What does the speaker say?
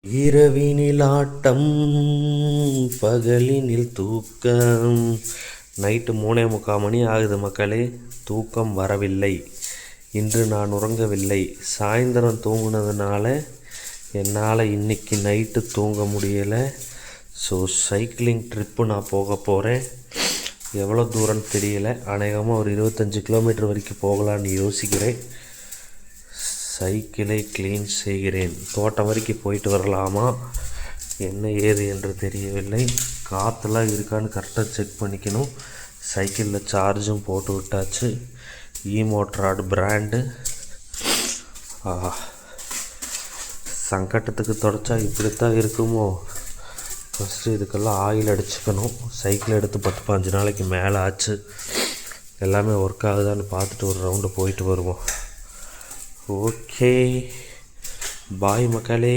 இரவினில் ஆட்டம் பகலினில் தூக்கம். நைட்டு 3:45 மணி ஆகுது மக்களே. தூக்கம் வரவில்லை. இன்று நான் உறங்கவில்லை. சாயந்தரம் தூங்குனதுனால என்னால் இன்னைக்கு நைட்டு தூங்க முடியலை. ஸோ சைக்கிளிங் ட்ரிப்பு நான் போக போகிறேன். எவ்வளோ தூரம்னு தெரியலை. அநேகமாக ஒரு 25 கிலோமீட்டர் வரைக்கும் போகலான்னு யோசிக்கிறேன். சைக்கிளை க்ளீன் செய்கிறேன். தோட்டம் வரைக்கும் போயிட்டு வரலாமா, என்ன ஏது என்று தெரியவில்லை. காற்றுலாம் இருக்கான்னு கரெக்டாக செக் பண்ணிக்கணும். சைக்கிளில் சார்ஜும் போட்டு விட்டாச்சு. மோட்ராட் பிராண்டு. சங்கட்டத்துக்கு தொடச்சா இப்படித்தான் இருக்குமோ. ஃபஸ்ட்டு இதுக்கெல்லாம் ஆயில் அடிச்சுக்கணும். சைக்கிள் எடுத்து 10-15 நாளைக்கு மேலே ஆச்சு. எல்லாமே ஒர்க் ஆகுதான்னு பார்த்துட்டு ஒரு ரவுண்டு போயிட்டு வருவோம். ஓகே, பாய் மக்களே.